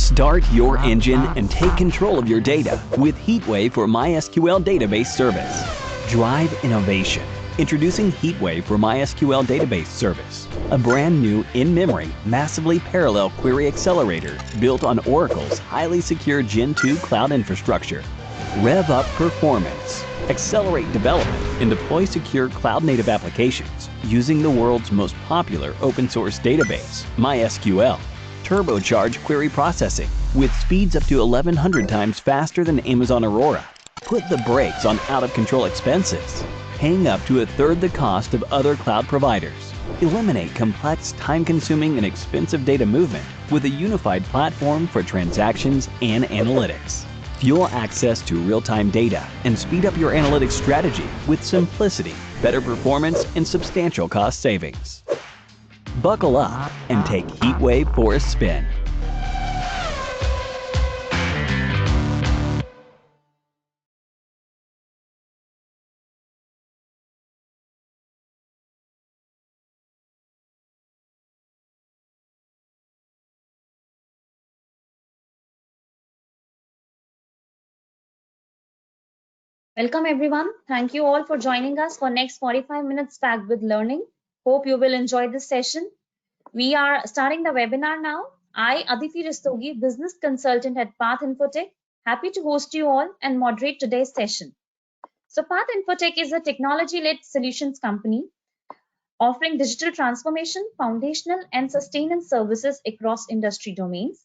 Start your engine and take control of your data with HeatWave for MySQL Database Service. Drive innovation. Introducing HeatWave for MySQL Database Service, a brand new in-memory, massively parallel query accelerator built on Oracle's highly secure Gen 2 cloud infrastructure. Rev up performance. Accelerate development and deploy secure cloud-native applications using the world's most popular open-source database, MySQL. Turbocharge query processing with speeds up to 1,100 times faster than Amazon Aurora. Put the brakes on out-of-control expenses. Paying up to a third the cost of other cloud providers. Eliminate complex, time-consuming, and expensive data movement with a unified platform for transactions and analytics. Fuel access to real-time data and speed up your analytics strategy with simplicity, better performance, and substantial cost savings. Buckle up and take HeatWave for a spin. Welcome everyone. Thank you all for joining us for next 45 minutes packed with learning. Hope you will enjoy this session. We are starting the webinar now. I, Aditi Rastogi, business consultant at Path Infotech, happy to host you all and moderate today's session. So Path Infotech is a technology-led solutions company offering digital transformation, foundational and sustenance services across industry domains.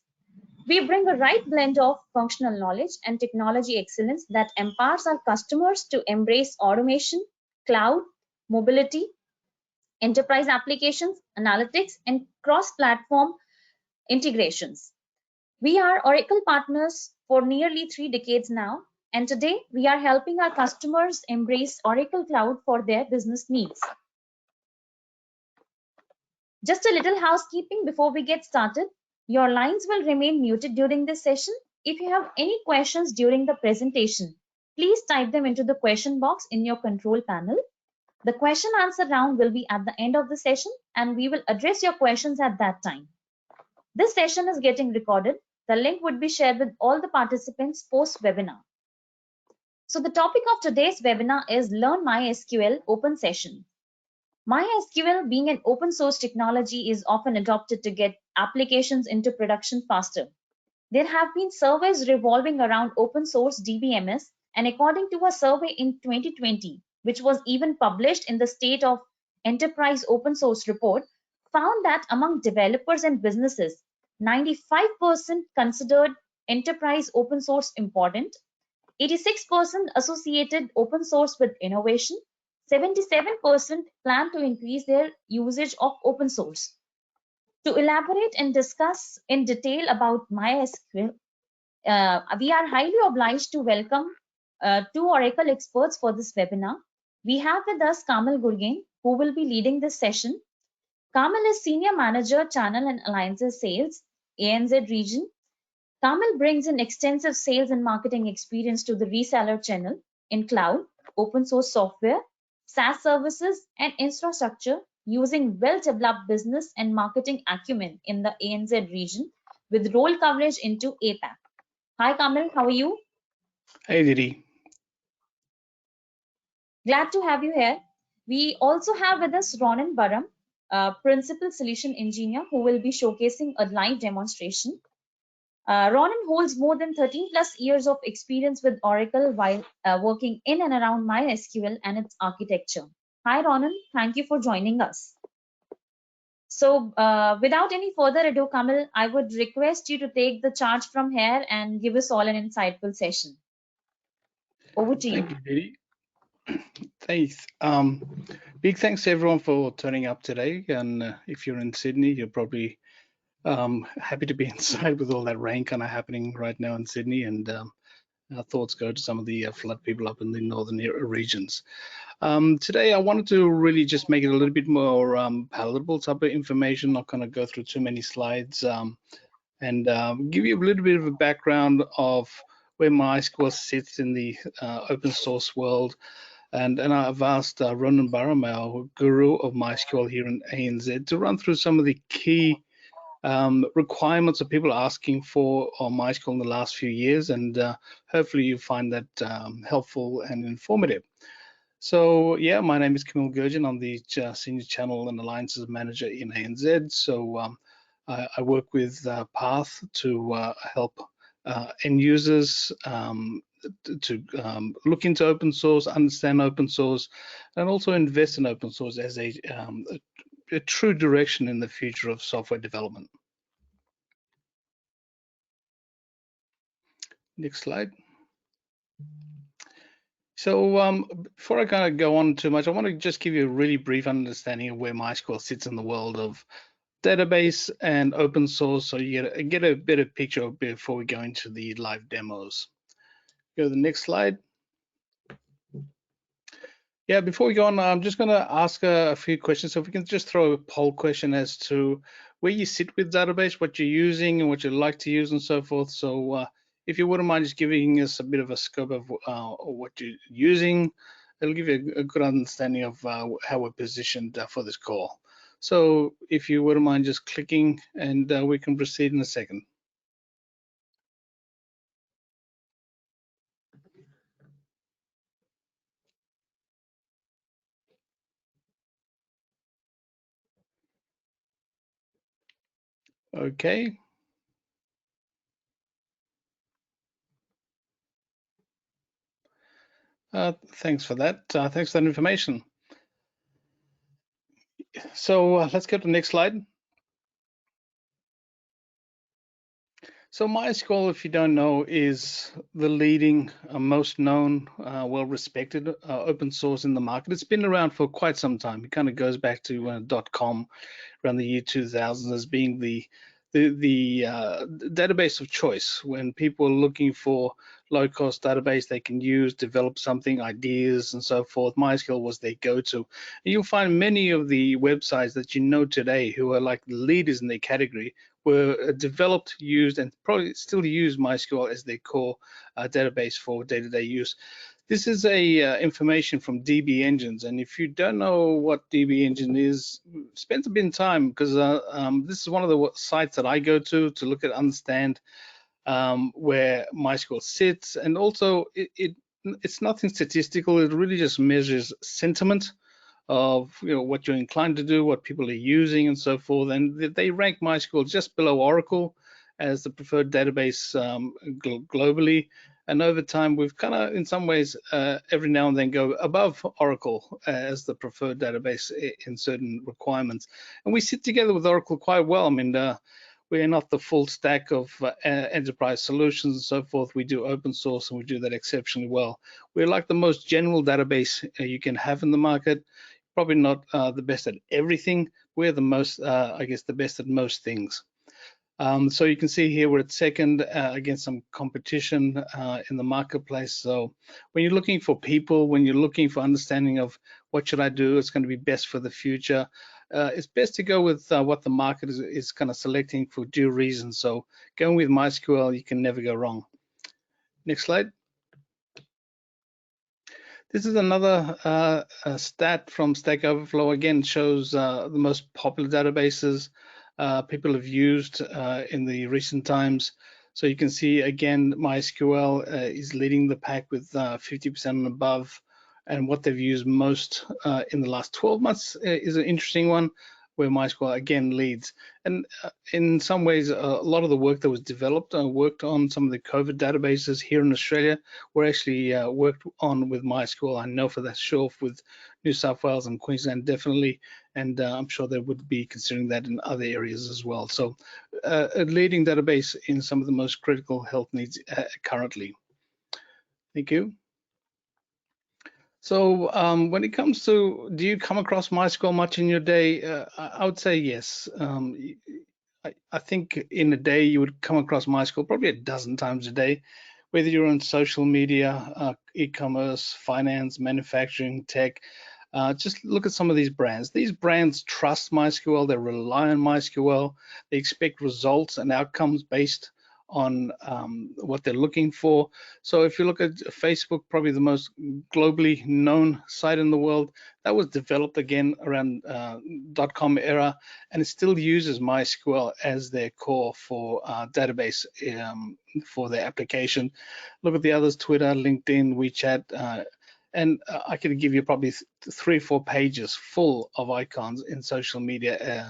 We bring a right blend of functional knowledge and technology excellence that empowers our customers to embrace automation, cloud, mobility, enterprise applications, analytics, and cross-platform integrations. We are Oracle partners for nearly 3 decades now, and today we are helping our customers embrace Oracle Cloud for their business needs. Just a little housekeeping before we get started. Your lines will remain muted during this session. If you have any questions during the presentation, please type them into the question box in your control panel. The question answer round will be at the end of the session and we will address your questions at that time. This session is getting recorded. The link would be shared with all the participants post-webinar. So the topic of today's webinar is Learn MySQL Open Session. MySQL, being an open source technology, is often adopted to get applications into production faster. There have been surveys revolving around open source DBMS, and according to a survey in 2020, which was even published in the State of Enterprise Open Source report, found that among developers and businesses, 95% considered enterprise open source important, 86% associated open source with innovation, 77% plan to increase their usage of open source. To elaborate and discuss in detail about MySQL, we are highly obliged to welcome 2 Oracle experts for this webinar. We have with us Kamil Gurgen, who will be leading this session. Kamil is Senior Manager, Channel and Alliances Sales, ANZ region. Kamil brings in extensive sales and marketing experience to the reseller channel in cloud, open source software, SaaS services, and infrastructure using well-developed business and marketing acumen in the ANZ region with role coverage into APAC. Hi, Kamil, how are you? Hey, Didi. Glad to have you here. We also have with us Ronen Baram, Principal Solution Engineer, who will be showcasing a live demonstration. Ronen holds more than 13 plus years of experience with Oracle while working in and around MySQL and its architecture. Hi, Ronen. Thank you for joining us. So without any further ado, Kamil, I would request you to take the charge from here and give us all an insightful session. Over to you. Thank you, Didi. Thanks. Big thanks to everyone for turning up today. And if you're in Sydney, you're probably happy to be inside with all that rain kind of happening right now in Sydney, and our thoughts go to some of the flood people up in the northern regions. Today I wanted to really just make it a little bit more palatable type of information, not going to go through too many slides, and give you a little bit of a background of where MySQL sits in the open source world. And I've asked Ronen Baram, our guru of MySQL here in ANZ, to run through some of the key requirements that people are asking for on MySQL in the last few years, and hopefully you find that helpful and informative. So yeah, my name is Kamil Gurgen. I'm the Senior Channel and Alliances Manager in ANZ. So I work with Path to help end users to look into open source, understand open source, and also invest in open source as a true direction in the future of software development. Next slide. So before I kind of go on too much, I want to just give you a really brief understanding of where MySQL sits in the world of database and open source, so you get a better picture before we go into the live demos. Go to the next slide. Yeah, before we go on, I'm just going to ask a few questions. So if we can just throw a poll question as to where you sit with database, what you're using and what you like to use and so forth. So if you wouldn't mind just giving us a bit of a scope of what you're using, it'll give you a good understanding of how we're positioned for this call. So if you wouldn't mind just clicking, and we can proceed in a second. Okay. Thanks for that. Thanks for that information. So let's go to the next slide. So MySQL, if you don't know, is the leading, most known, well-respected open source in the market. It's been around for quite some time. It kind of goes back to .com around the year 2000 as being the database of choice when people are looking for low-cost database they can use, develop something, ideas, and so forth. MySQL was their go-to. And you'll find many of the websites that you know today who are like the leaders in their category were developed, used, and probably still use MySQL as their core database for day-to-day use. This is a information from DB Engines, and if you don't know what DB Engine is, spend a bit of time, because this is one of the sites that I go to look at, understand where MySQL sits, and also it's nothing statistical. It really just measures sentiment of what you're inclined to do, what people are using, and so forth. And they rank MySQL just below Oracle as the preferred database globally. And over time, we've kind of, in some ways, every now and then go above Oracle as the preferred database in certain requirements. And we sit together with Oracle quite well. I mean, we're not the full stack of enterprise solutions and so forth. We do open source, and we do that exceptionally well. We're like the most general database you can have in the market. Probably not the best at everything. We're the most, I guess, the best at most things. So you can see here we're at second against some competition in the marketplace. So when you're looking for people, when you're looking for understanding of what should I do, it's going to be best for the future. It's best to go with what the market is kind of selecting for due reason. So going with MySQL, you can never go wrong. Next slide. This is another stat from Stack Overflow. Again, shows the most popular databases people have used in the recent times. So you can see, again, MySQL is leading the pack with 50% and above. And what they've used most in the last 12 months is an interesting one, where MySQL again leads. And in some ways, a lot of the work that was developed worked on some of the COVID databases here in Australia were actually worked on with MySQL. I know for that sure with New South Wales and Queensland definitely, and I'm sure they would be considering that in other areas as well. So a leading database in some of the most critical health needs currently. Thank you. So when it comes to, do you come across MySQL much in your day? I would say yes. I think in a day you would come across MySQL probably a dozen times a day, whether you're on social media, e-commerce, finance, manufacturing, tech. Just look at some of these brands. These brands trust MySQL, they rely on MySQL, they expect results and outcomes based on what they're looking for. So if you look at Facebook, probably the most globally known site in the world, that was developed again around .com era, and it still uses MySQL as their core for database for their application. Look at the others: Twitter, LinkedIn, WeChat, and I could give you probably 3 or 4 pages full of icons in social media,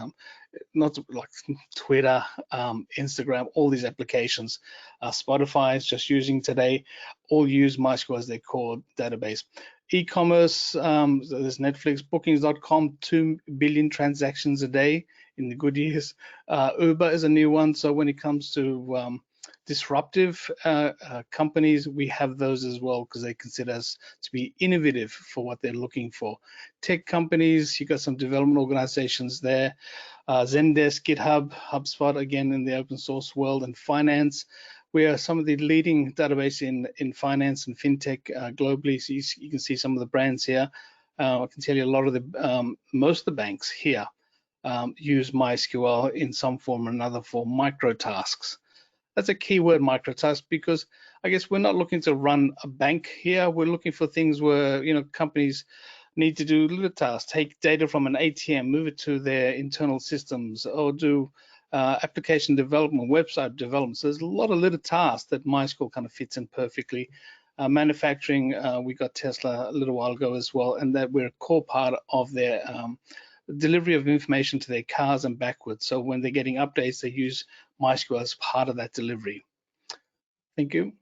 not like Twitter, Instagram, all these applications. Spotify is just using today, all use MySQL as their core database. E-commerce, there's Netflix, bookings.com, 2 billion transactions a day in the good years. Uber is a new one. So when it comes to disruptive companies, we have those as well because they consider us to be innovative for what they're looking for. Tech companies, you got some development organizations there. Zendesk, GitHub, HubSpot, again in the open source world, and finance. We are some of the leading database in finance and fintech globally. So you can see some of the brands here. I can tell you a lot of the most of the banks here use MySQL in some form or another for micro tasks. That's a key word, microtask, because I guess we're not looking to run a bank here. We're looking for things where, you know, companies need to do little tasks, take data from an ATM, move it to their internal systems, or do application development, website development. So there's a lot of little tasks that MySQL kind of fits in perfectly. Manufacturing, we got Tesla a little while ago as well, and that we're a core part of their delivery of information to their cars and backwards. So when they're getting updates, they use MySQL as part of that delivery. Thank you.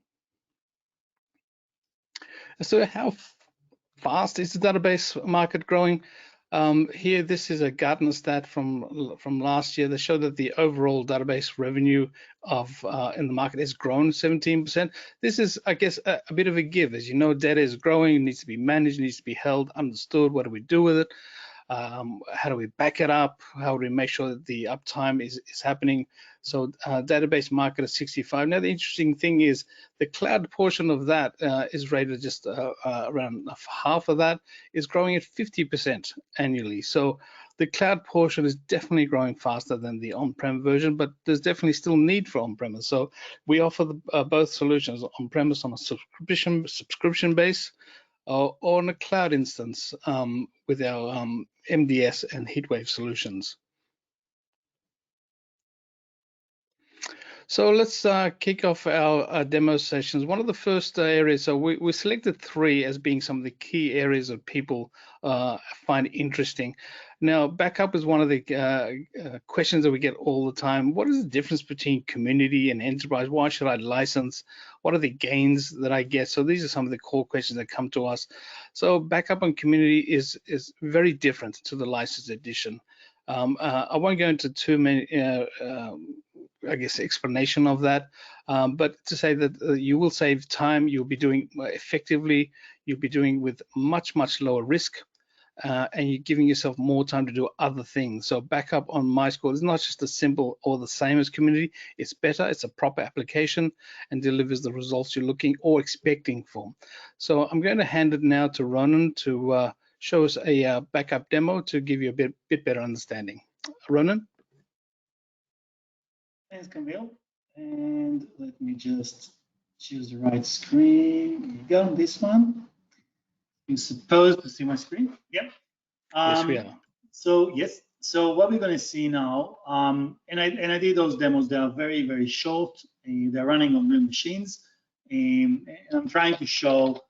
So how fast is the database market growing? Here, this is a Gartner stat from last year that showed that the overall database revenue of in the market has grown 17%. This is, I guess, a bit of a give. As you know, data is growing, it needs to be managed, needs to be held, understood. What do we do with it? How do we back it up? How do we make sure that the uptime is happening? So database market is 65. Now, the interesting thing is the cloud portion of that is rated just around half of that is growing at 50% annually. So the cloud portion is definitely growing faster than the on-prem version, but there's definitely still need for on-premise. So we offer both solutions, on-premise on a subscription base, or on a cloud instance with our MDS and HeatWave solutions. So let's kick off our demo sessions. One of the first areas, so we selected 3 as being some of the key areas that people find interesting. Now, backup is one of the questions that we get all the time. What is the difference between community and enterprise? Why should I license? What are the gains that I get? So these are some of the core questions that come to us. So backup and community is very different to the license edition. I won't go into too many, I guess, explanation of that, but to say that you will save time, you'll be doing effectively, you'll be doing with much lower risk, and you're giving yourself more time to do other things. So backup on MySQL is not just as simple or the same as community. It's better, it's a proper application and delivers the results you're looking or expecting for. So I'm going to hand it now to Ronen to show us a backup demo to give you a bit better understanding. Ronen? Thanks, Kamil. And let me just choose the right screen. Here you go, this one. You're supposed to see my screen? Yep. Yes, we are. So yes. So what we're going to see now, and I did those demos. They are very short. They're running on real machines, and I'm trying to show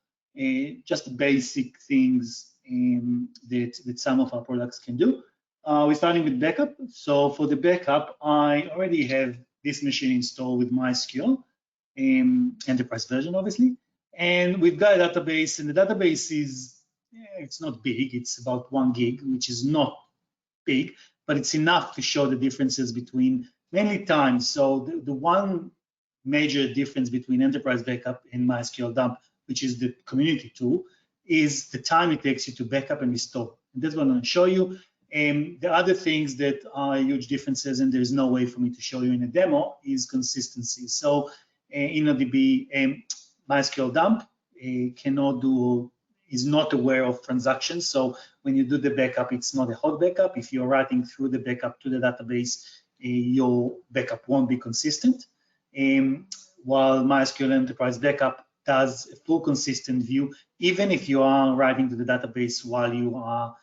just the basic things that some of our products can do. We're starting with backup. So for the backup, I already have this machine installed with MySQL, enterprise version, obviously. And we've got a database, and the database is, it's not big. It's about 1 gig, which is not big, but it's enough to show the differences between mainly time. So the one major difference between enterprise backup and MySQL dump, which is the community tool, is the time it takes you to backup and restore. And that's what I'm going to show you. The other things that are huge differences, and there's no way for me to show you in a demo, is consistency. So InnoDB MySQL dump cannot do, is not aware of transactions. So when you do the backup, it's not a hot backup. If you're writing through the backup to the database, your backup won't be consistent. while MySQL Enterprise Backup does a full consistent view, even if you are writing to the database while you are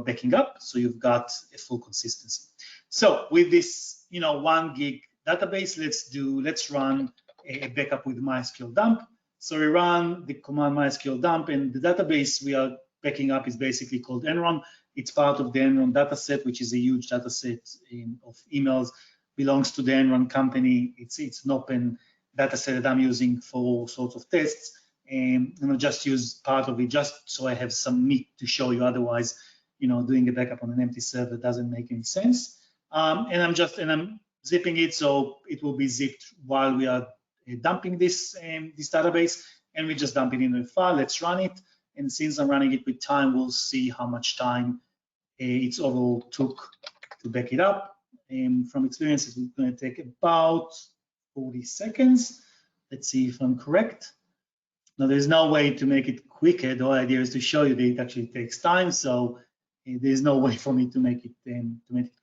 backing up, so you've got a full consistency. So with this, 1 gig database, let's run a backup with MySQL dump. So we run the command MySQL dump, and the database we are backing up is basically called Enron. It's part of the Enron dataset, which is a huge dataset of emails, belongs to the Enron company. It's an open dataset that I'm using for all sorts of tests. And I'll just use part of it just so I have some meat to show you. Otherwise, doing a backup on an empty server doesn't make any sense. And I'm zipping it, so it will be zipped while we are dumping this database, and we just dump it into a file. Let's run it, and since I'm running it with time, we'll see how much time it's overall took to back it up. From experience, it's going to take about 40 seconds. Let's see if I'm correct. Now, there's no way to make it quicker. The whole idea is to show you that it actually takes time, so there's no way for me to make it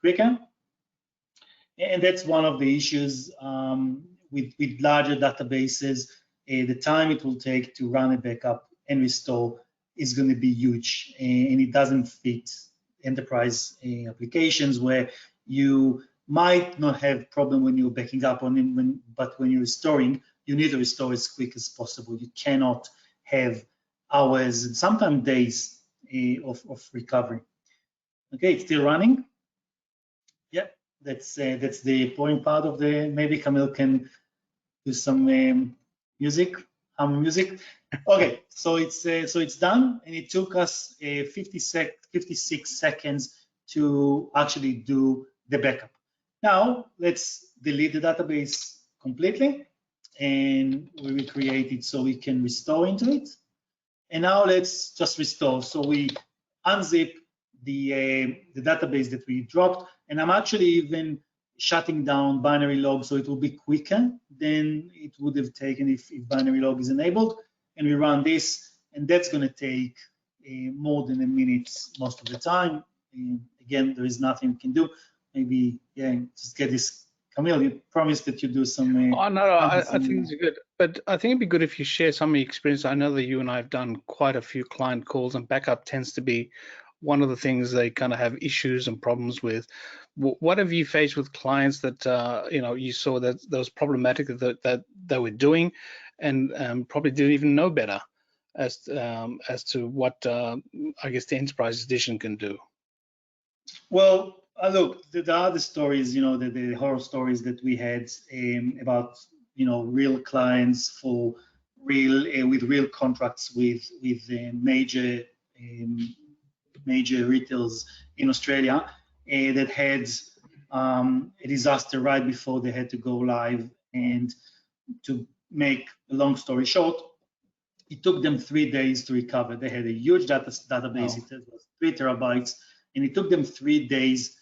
quicker. And that's one of the issues with larger databases. The time it will take to run a backup and restore is going to be huge, and it doesn't fit enterprise applications where you might not have problem when you're backing up on it, but when you're restoring, you need to restore as quick as possible. You cannot have hours and sometimes days of recovery. Okay, it's still running. Yeah, that's the point part of the. Maybe Kamil can do some music. Okay, so it's done, and it took us 56 seconds to actually do the backup. Now let's delete the database completely, and we recreate it so we can restore into it. And now let's just restore. So we unzip the database that we dropped, and I'm actually even shutting down binary log, so it will be quicker than it would have taken if binary log is enabled. And we run this, and that's going to take more than a minute most of the time. Again, there is nothing we can do. Maybe, yeah, just get this. Kamil, you promised that you do some. Oh, no, I think it's good. But I think it'd be good if you share some of your experience. I know that you and I have done quite a few client calls, and backup tends to be one of the things they kind of have issues and problems with. What have you faced with clients that you saw that was problematic that they were doing, and probably didn't even know better as to what I guess the enterprise edition can do? Well, look, there are the stories, the horror stories that we had about real clients for real with real contracts with major retailers in Australia that had a disaster right before they had to go live. And to make a long story short, it took them 3 days to recover. They had a huge database. Wow. It was 3 terabytes, and it took them 3 days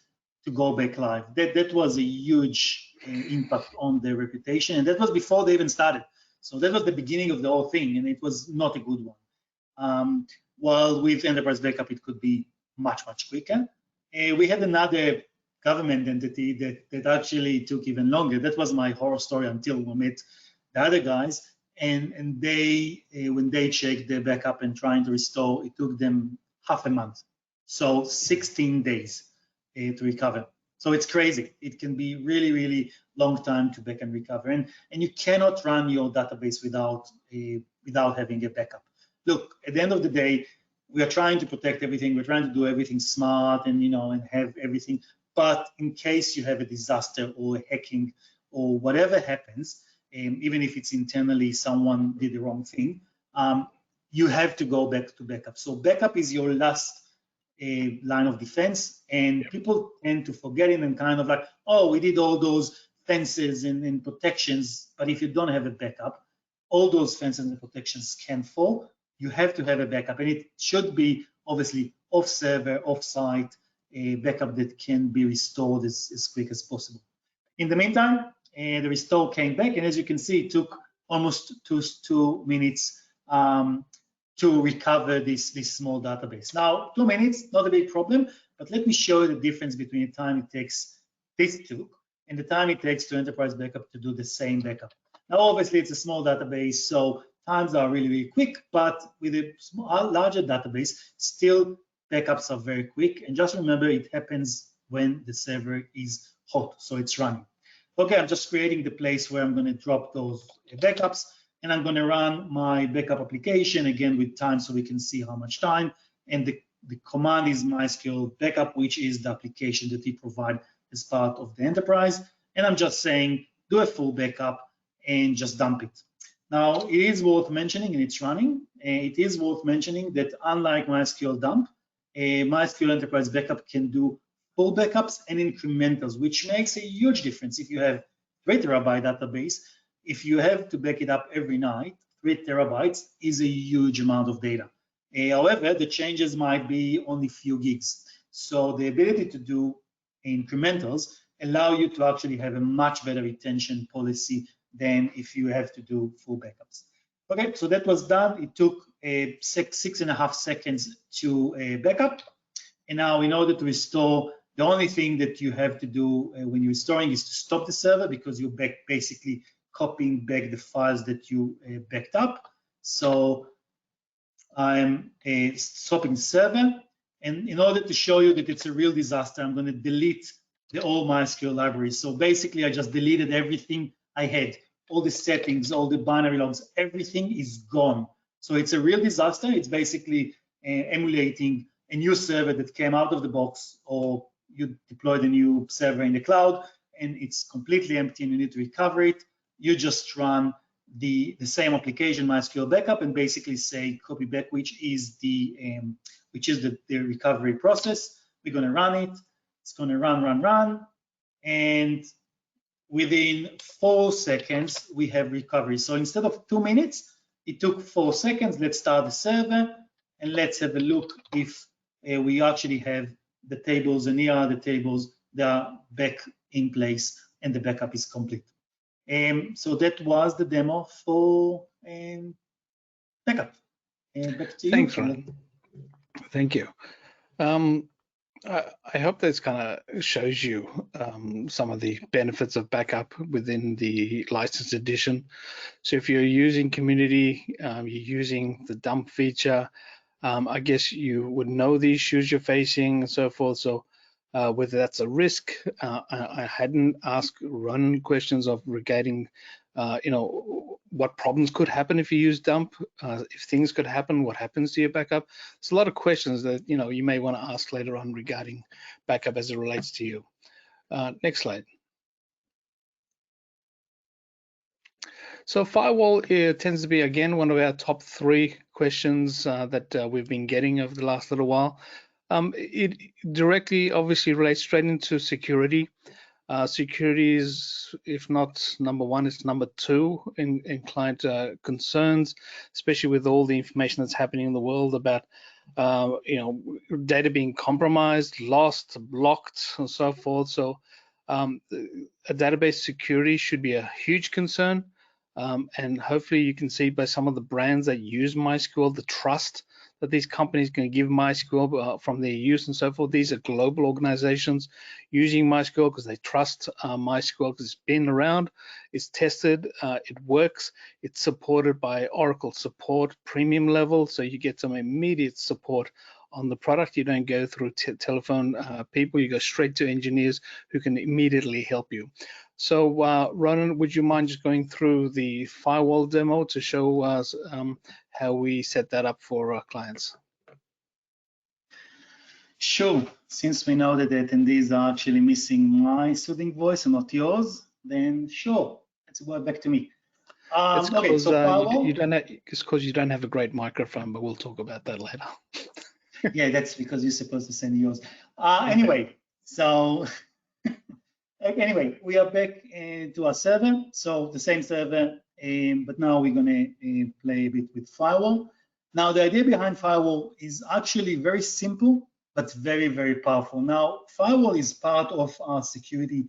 to go back live. That was a huge impact on their reputation, and that was before they even started. So that was the beginning of the whole thing, and it was not a good one. While with enterprise backup, it could be much, much quicker. We had another government entity that actually took even longer. That was my horror story until we met the other guys. And they, when they checked their backup and trying to restore, it took them half a month. So 16 days to recover. So it's crazy. It can be really, really long time to back and recover. And you cannot run your database without having a backup. Look, at the end of the day, we are trying to protect everything. We're trying to do everything smart and and have everything. But in case you have a disaster or hacking or whatever happens, even if it's internally someone did the wrong thing, you have to go back to backup. So backup is your last line of defense, and people tend to forget it and kind of like, oh, we did all those fences and protections, but if you don't have a backup, all those fences and protections can fall. You have to have a backup, and it should be obviously off server, off site, a backup that can be restored as quick as possible. In the meantime, the restore came back, and as you can see, it took almost two minutes to recover this small database. Now, 2 minutes, not a big problem, but let me show you the difference between the time it takes this took and the time it takes to enterprise backup to do the same backup. Now, obviously, it's a small database, so times are really, really quick, but with a larger database, still backups are very quick. And just remember, it happens when the server is hot, so it's running. Okay, I'm just creating the place where I'm going to drop those backups, and I'm going to run my backup application again with time so we can see how much time. And the command is MySQL backup, which is the application that we provide as part of the enterprise. And I'm just saying, do a full backup and just dump it. Now, it is worth mentioning, and it's running, it is worth mentioning that unlike MySQL dump, a MySQL enterprise backup can do full backups and incrementals, which makes a huge difference. If you have 3 terabyte database, if you have to back it up every night, 3 terabytes is a huge amount of data. However, the changes might be only few gigs. So the ability to do incrementals allow you to actually have a much better retention policy than if you have to do full backups. Okay, so that was done. It took 6.5 seconds to backup. And now in order to restore, the only thing that you have to do when you're restoring is to stop the server, because you're basically copying back the files that you backed up. So I'm stopping the server. And in order to show you that it's a real disaster, I'm going to delete the old MySQL library. So basically, I just deleted everything I had, all the settings, all the binary logs, everything is gone. So it's a real disaster. It's basically emulating a new server that came out of the box, or you deployed a new server in the cloud and it's completely empty and you need to recover it. You just run the same application, MySQL backup, and basically say copy back, which is the recovery process. We're going to run it. It's going to run, and within 4 seconds we have recovery. So instead of 2 minutes, it took 4 seconds. Let's start the server and let's have a look if we actually have the tables, and here are the tables. They are back in place and the backup is complete. So that was the demo for backup. Back to you. Thanks, Ronen. Thank you. I hope this kind of shows you some of the benefits of backup within the license edition. So if you're using community, you're using the dump feature, I guess you would know the issues you're facing and so forth. So whether that's a risk, I hadn't asked Ronen questions of regarding, what problems could happen if you use dump, if things could happen, what happens to your backup. There's a lot of questions that you may want to ask later on regarding backup as it relates to you. Next slide. So firewall tends to be, again, one of our top 3 questions that we've been getting over the last little while. It directly, obviously, relates straight into security. Security is, if not number 1, it's number 2 in client concerns, especially with all the information that's happening in the world about, data being compromised, lost, blocked, and so forth. So a database security should be a huge concern. And hopefully you can see by some of the brands that use MySQL, the trust that these companies can give MySQL from their use and so forth. These are global organizations using MySQL because they trust MySQL because it's been around, it's tested, it works, it's supported by Oracle support premium level, so you get some immediate support on the product. You don't go through telephone people, you go straight to engineers who can immediately help you. So Ronen, would you mind just going through the firewall demo to show us how we set that up for our clients? Sure. Since we know that the attendees are actually missing my soothing voice and not yours, then sure, let's go back to me. It's okay, because so firewall, it's because you don't have a great microphone, but we'll talk about that later. Yeah, that's because you're supposed to send yours. Anyway, so anyway, we are back to our server. So the same server, but now we're going to play a bit with firewall. Now, the idea behind firewall is actually very simple, but very, very powerful. Now, firewall is part of our security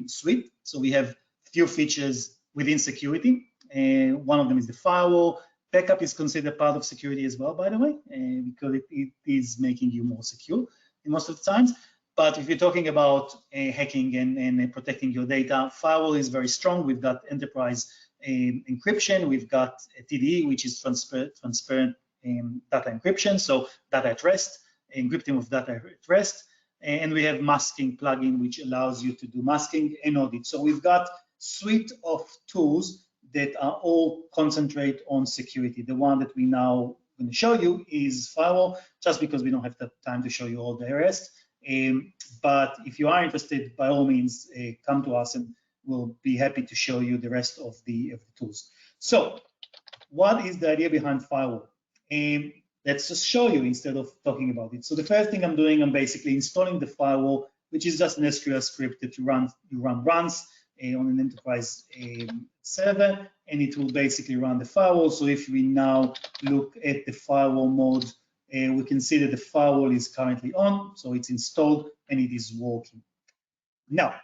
suite. So we have few features within security. One of them is the firewall. Backup is considered part of security as well, by the way, because it is making you more secure in most of the times. But if you're talking about hacking and protecting your data, firewall is very strong. We've got enterprise encryption. We've got TDE, which is transparent data encryption, so data at rest, encrypting of data at rest. And we have masking plugin, which allows you to do masking and audit. So we've got suite of tools that are all concentrate on security. The one that we now going to show you is firewall, just because we don't have the time to show you all the rest. But if you are interested, by all means, come to us and we'll be happy to show you the rest of the tools. So what is the idea behind firewall? Let's just show you instead of talking about it. So the first thing I'm doing, I'm basically installing the firewall, which is just an SQL script that you run once on an enterprise server, and it will basically run the firewall. So if we now look at the firewall mode, we can see that the firewall is currently on, so it's installed and it is working. Now,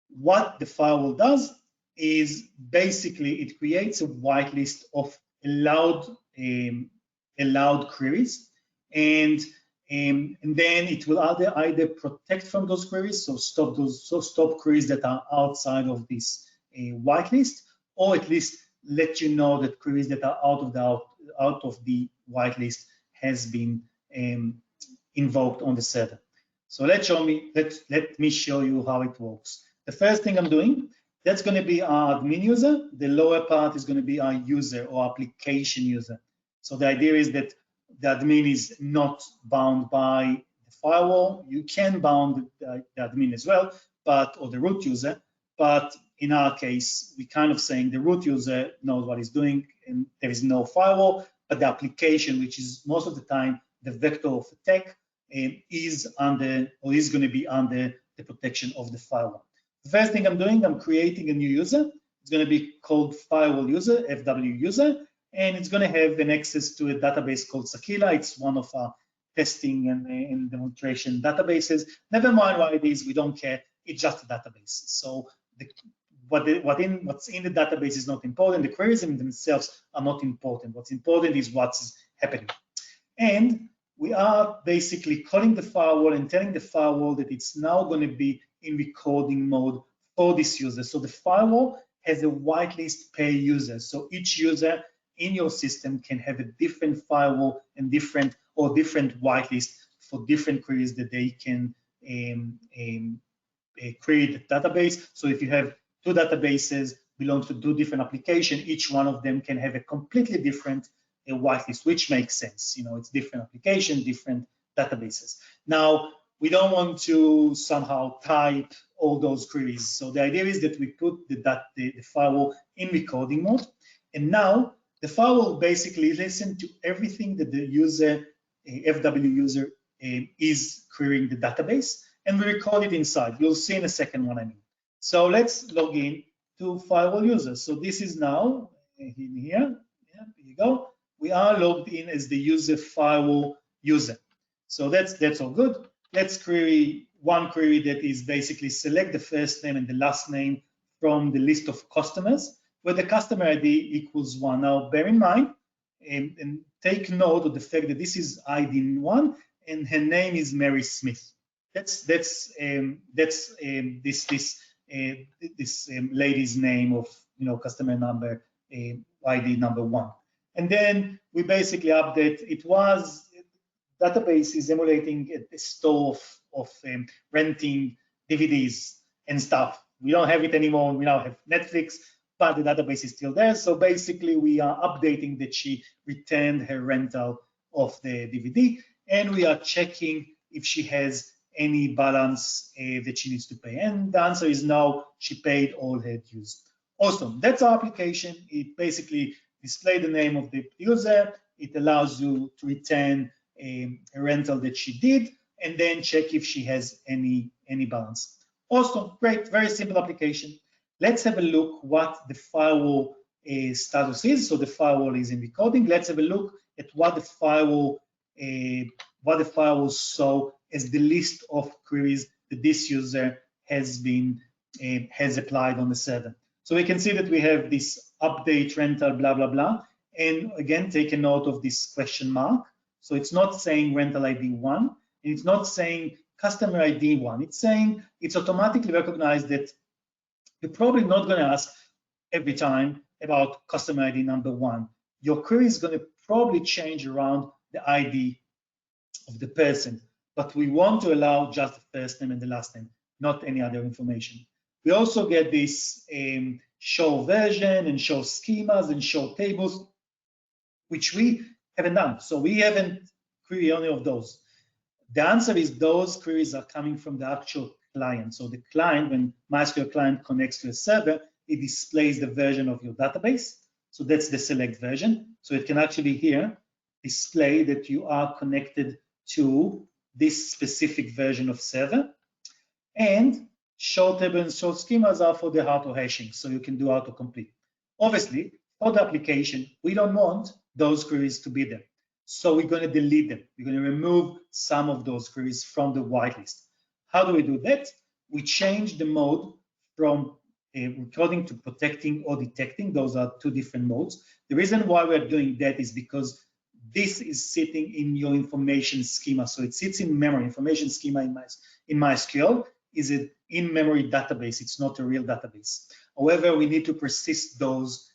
what the firewall does is basically it creates a whitelist of allowed queries, and then it will either protect from those queries, so stop queries that are outside of this whitelist, or at least let you know that queries that are out of the whitelist has been invoked on the server. So let me show you how it works. The first thing I'm doing, that's going to be our admin user. The lower part is going to be our user or application user. So the idea is that the admin is not bound by the firewall. You can bound the admin as well, or the root user. But in our case, we kind of saying the root user knows what he's doing and there is no firewall, but the application, which is most of the time the vector of attack, is under or is going to be under the protection of the firewall. The first thing I'm doing, I'm creating a new user. It's going to be called firewall user, FW user, and it's going to have an access to a database called Sakila. It's one of our testing and demonstration databases. Never mind what it is, we don't care. It's just a database. So what's in the database is not important. The queries in themselves are not important. What's important is what's happening. And we are basically calling the firewall and telling the firewall that it's now going to be in recording mode for this user. So the firewall has a whitelist per user. So each user in your system can have a different firewall and different whitelist for different queries that they can create a database. So if you have two databases belong to two different applications, each one of them can have a completely different whitelist, which makes sense. You know, it's different application, different databases. Now, we don't want to somehow type all those queries. So the idea is that we put the firewall in recording mode, and now the firewall basically listen to everything that the user, FW user, is querying the database, and we record it inside. You'll see in a second what I mean. So let's log in to firewall user. So this is now in here. Yeah, here you go. We are logged in as the user firewall user. So that's all good. Let's query one query that is basically select the first name and the last name from the list of customers, where the customer ID equals 1. Now, bear in mind and take note of the fact that this is ID 1 and her name is Mary Smith. That's this lady's name of customer number ID number 1. And then we basically update. It was database is emulating a store of renting DVDs and stuff. We don't have it anymore. We now have Netflix, but the database is still there. So basically, we are updating that she returned her rental of the DVD, and we are checking if she has any balance that she needs to pay. And the answer is no, she paid all her dues. Awesome. That's our application. It basically displays the name of the user. It allows you to return a rental that she did, and then check if she has any balance. Awesome, great, very simple application. Let's have a look what the firewall status is. So the firewall is in recording. Let's have a look at what the firewall saw as the list of queries that this user has applied on the server. So we can see that we have this update rental blah blah blah, and again take a note of this question mark. So it's not saying rental ID 1, and it's not saying customer ID 1. It's saying it's automatically recognized that you're probably not going to ask every time about customer ID number 1. Your query is going to probably change around the ID of the person, but we want to allow just the first name and the last name, not any other information. We also get this show version and show schemas and show tables, which we haven't done. So we haven't queried any of those. The answer is those queries are coming from the actual client. So the client, when MySQL client connects to a server, it displays the version of your database. So that's the select version. So it can actually here display that you are connected to this specific version of server. And show table and show schemas are for the auto hashing. So you can do autocomplete. Obviously, for the application, we don't want those queries to be there. So we're going to delete them. We're going to remove some of those queries from the whitelist. How do we do that? We change the mode from recording to protecting or detecting. Those are two different modes. The reason why we're doing that is because this is sitting in your information schema. So it sits in memory. Information schema in MySQL is an in-memory database. It's not a real database. However, we need to persist those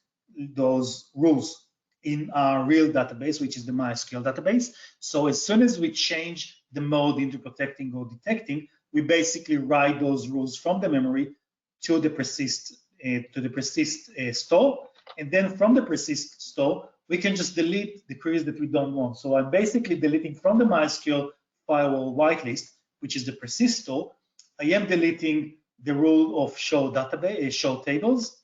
rules in our real database, which is the MySQL database. So as soon as we change the mode into protecting or detecting, we basically write those rules from the memory to the persist store, and then from the persist store we can just delete the queries that we don't want. So I'm basically deleting from the MySQL firewall whitelist, which is the persist store. I am deleting the rule of show database, show tables,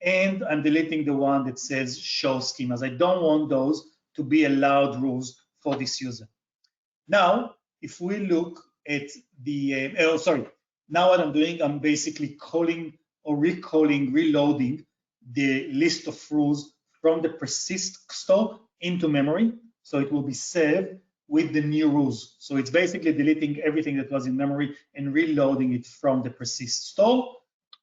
and I'm deleting the one that says show schemas. I don't want those to be allowed rules for this user. Now, if we look at the, now what I'm doing, I'm basically calling or reloading the list of rules from the persist store into memory. So it will be saved with the new rules. So it's basically deleting everything that was in memory and reloading it from the persist store.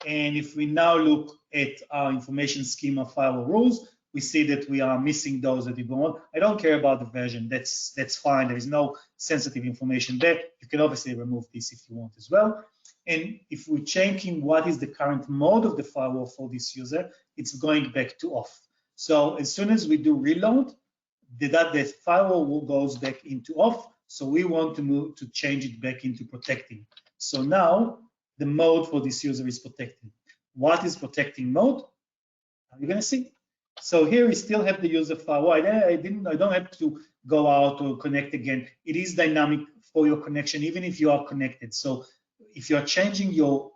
And if we now look at our information schema firewall rules, we see that we are missing those that we don't want. I don't care about the version. That's fine. There is no sensitive information there. You can obviously remove this if you want as well. And if we're checking what is the current mode of the firewall for this user, it's going back to off. So as soon as we do reload, the firewall goes back into off. So we want to change it back into protecting. So now the mode for this user is protecting. What is protecting mode? You're going to see. So here we still have the user firewall. I don't have to go out or connect again. It is dynamic for your connection, even if you are connected. So if you are changing your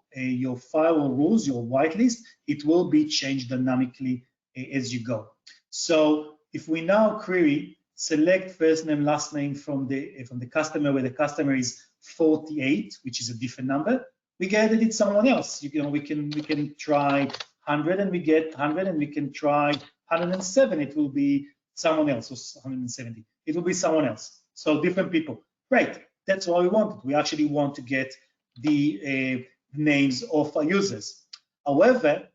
firewall rules, your whitelist, it will be changed dynamically as you go. So if we now query select first name, last name from the customer, where the customer is 48, which is a different number, we get that it's someone else. We can try 100 and we get 100, and we can try 107. It will be someone else, or 170. It will be someone else. So different people. Great. That's what we wanted. We actually want to get the names of our users. However,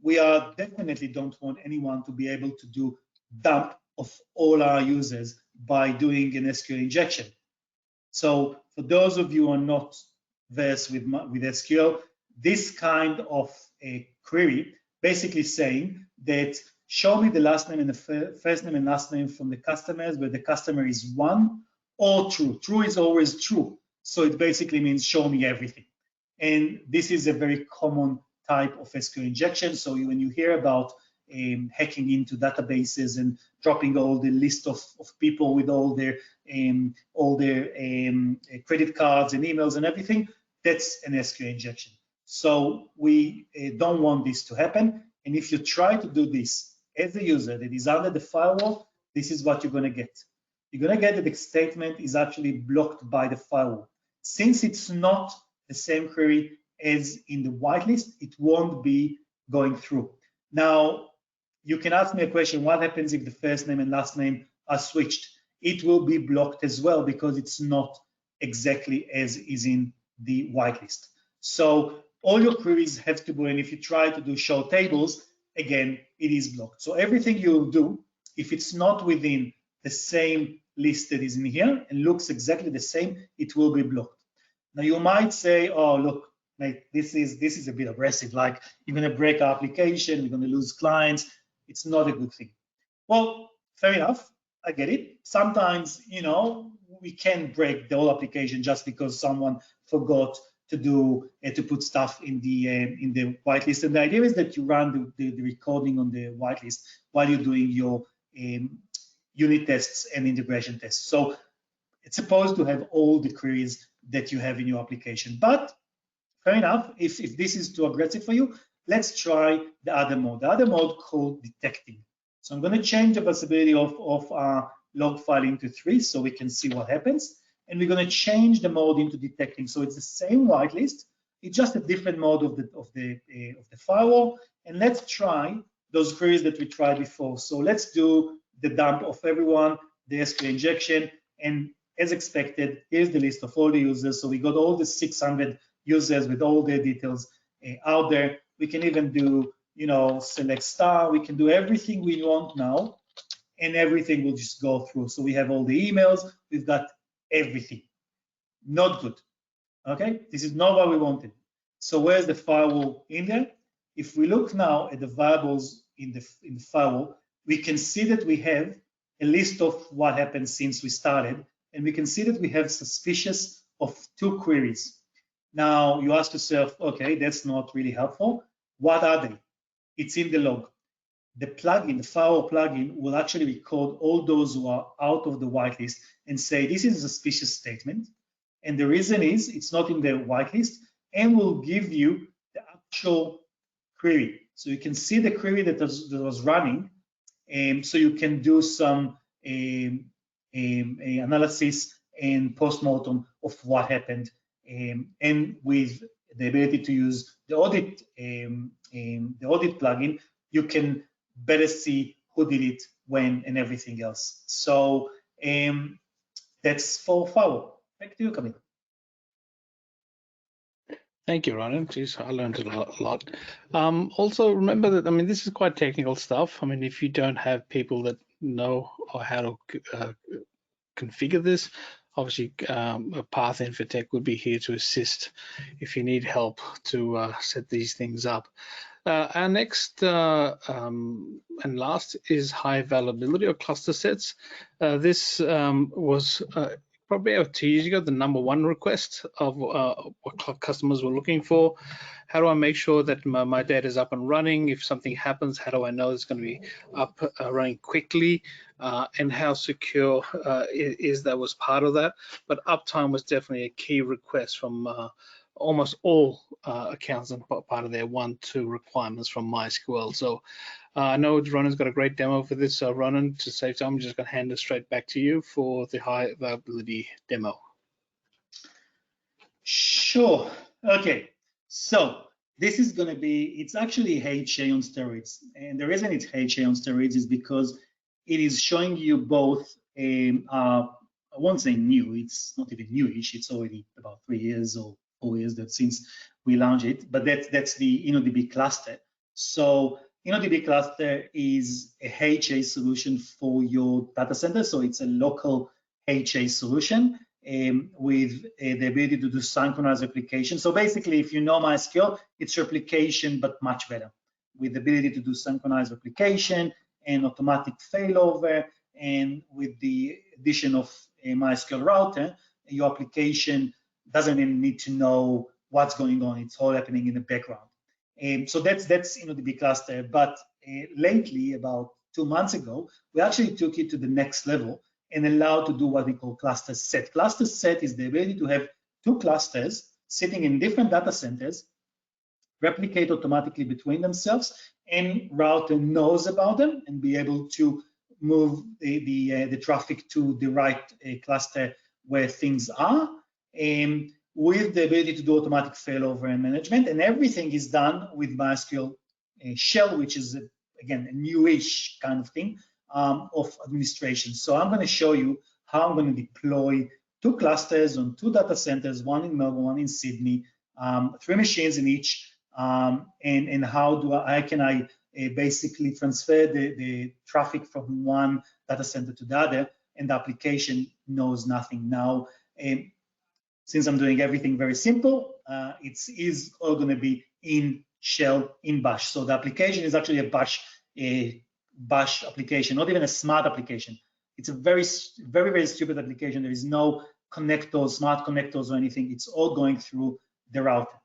we definitely don't want anyone to be able to do dump of all our users by doing an SQL injection. So for those of you who are not versed with SQL, this kind of a query basically saying that show me the last name and the first name and last name from the customers where the customer is 1 or true. True is always true. So it basically means show me everything. And this is a very common type of SQL injection. So when you hear about hacking into databases and dropping all the list of people with all their credit cards and emails and everything, that's an SQL injection. So we don't want this to happen. And if you try to do this as a user that is under the firewall, this is what you're going to get. You're going to get that the statement is actually blocked by the firewall. Since it's not the same query as in the whitelist, it won't be going through. Now, you can ask me a question, what happens if the first name and last name are switched? It will be blocked as well because it's not exactly as is in the whitelist. So all your queries have to go, and if you try to do show tables, again, it is blocked. So everything you'll do, if it's not within the same list that is in here and looks exactly the same, it will be blocked. Now you might say, oh, look, mate, this is a bit aggressive. Like, you're going to break our application, we're going to lose clients. It's not a good thing. Well, fair enough. I get it. Sometimes, we can break the whole application just because someone forgot to do to put stuff in the whitelist. And the idea is that you run the recording on the whitelist while you're doing your unit tests and integration tests. So it's supposed to have all the queries that you have in your application. But fair enough, if this is too aggressive for you, let's try the other mode. The other mode called detecting. So I'm going to change the possibility of log filing to 3 so we can see what happens. And we're going to change the mode into detecting. So it's the same whitelist, it's just a different mode of the firewall. And let's try those queries that we tried before. So let's do the dump of everyone, the SQL injection, and as expected, here's the list of all the users. So we got all the 600 users with all their details out there. We can even do, select star. We can do everything we want now, and everything will just go through. So we have all the emails. We've got everything. Not good. Okay, this is not what we wanted. So where's the firewall in there? If we look now at the variables in the firewall, we can see that we have a list of what happened since we started, and we can see that we have suspicious of 2 queries. Now you ask yourself, okay, that's not really helpful. What are they? It's in the log. The plugin, the firewall plugin, will actually record all those who are out of the whitelist and say this is a suspicious statement. And the reason is it's not in the whitelist, and will give you the actual query. So you can see the query that was running, and so you can do some analysis and postmortem of what happened, and with the ability to use the audit plugin, you can better see who did it, when, and everything else. So that's for firewall. Back to you, Kamil. Thank you, Ronen. Geez, I learned a lot. Also, remember that, this is quite technical stuff. If you don't have people that know or how to configure this, obviously a Path Infotech would be here to assist if you need help to set these things up. Our next and last is high availability or cluster sets. This was probably about 2 years ago, the #1 request of what customers were looking for. How do I make sure that my data is up and running? If something happens, how do I know it's going to be up running quickly? And how secure is that was part of that. But uptime was definitely a key request from almost all accounts and part of their 1-2 requirements from MySQL. So I know Ronen's got a great demo for this. So Ronen, to save time, I'm just going to hand it straight back to you for the high availability demo. Sure. Okay. So this is going to be, it's actually HA on steroids. And the reason it's HA on steroids is because it is showing you both I won't say new, it's not even newish, it's already about 3 years or 4 years that since we launched it, but that's the InnoDB cluster. So InnoDB cluster is a HA solution for your data center. So it's a local HA solution with the ability to do synchronized replication. So basically, if you know MySQL, it's replication, but much better, with the ability to do synchronized replication and automatic failover. And with the addition of a MySQL router, your application doesn't even need to know what's going on. It's all happening in the background. So that's InnoDB cluster. But lately, about 2 months ago, we actually took it to the next level and allowed to do what we call cluster set. Cluster set is the ability to have 2 clusters sitting in different data centers, replicate automatically between themselves, and router knows about them and be able to move the traffic to the right cluster where things are, with the ability to do automatic failover and management. And everything is done with MySQL shell, which is again a newish kind of thing of administration. So I'm going to show you how I'm going to deploy 2 clusters on 2 data centers, one in Melbourne, one in Sydney, 3 machines in each, and how can I basically transfer the traffic from one data center to the other, and the application knows nothing. Now, since I'm doing everything very simple, it is all going to be in shell, in bash. So the application is actually a bash application, not even a smart application. It's a very, very stupid application. There is no connectors, smart connectors or anything. It's all going through the router.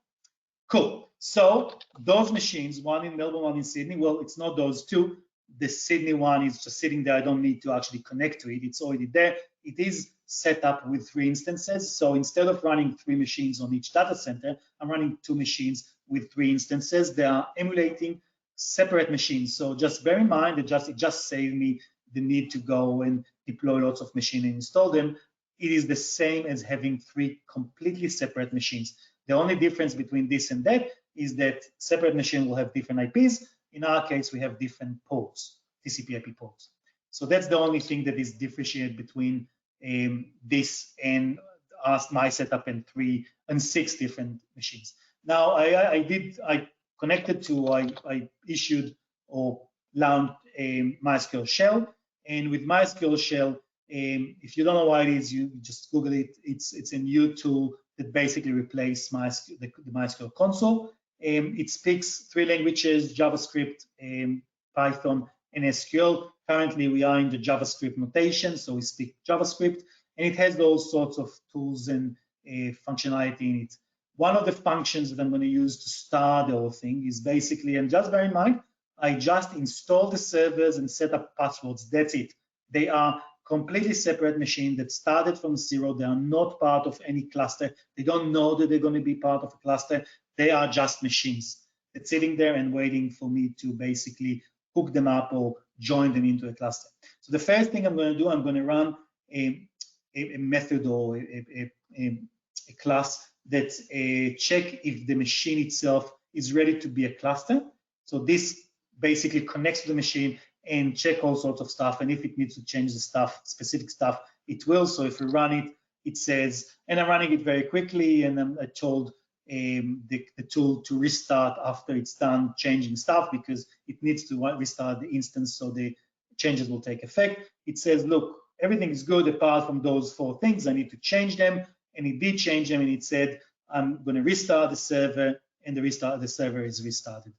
Cool. So those machines, one in Melbourne, one in Sydney, well, it's not those two. The Sydney one is just sitting there. I don't need to actually connect to it. It's already there. It is set up with 3 instances. So instead of running 3 machines on each data center, I'm running 2 machines with 3 instances. They are emulating separate machines. So just bear in mind that it just saved me the need to go and deploy lots of machines and install them. It is the same as having 3 completely separate machines. The only difference between this and that is that separate machine will have different IPs. In our case, we have different ports, TCP IP ports. So that's the only thing that is differentiated between this and my setup and 6 different machines. Now I connected to, I issued or launched a MySQL shell, and with MySQL shell, if you don't know what it is, you just Google it. It's a new tool that basically replaces the MySQL console. It speaks 3 languages: JavaScript, Python, and SQL. Currently, we are in the JavaScript notation, so we speak JavaScript, and it has those sorts of tools and functionality in it. One of the functions that I'm going to use to start the whole thing is basically, and just bear in mind, I just install the servers and set up passwords. That's it. They are completely separate machine that started from 0. They are not part of any cluster. They don't know that they're going to be part of a cluster. They are just machines that's sitting there and waiting for me to basically hook them up or join them into a cluster. So the first thing I'm going to do, I'm going to run a method or a class that check if the machine itself is ready to be a cluster. So this basically connects to the machine and check all sorts of stuff, and if it needs to change the stuff, specific stuff, it will. So if we run it, it says, and I'm running it very quickly, and I told the tool to restart after it's done changing stuff, because it needs to restart the instance so the changes will take effect. It says, look, everything is good apart from those 4 things. I need to change them, and it did change them, and it said, I'm going to restart the server, and the server is restarted.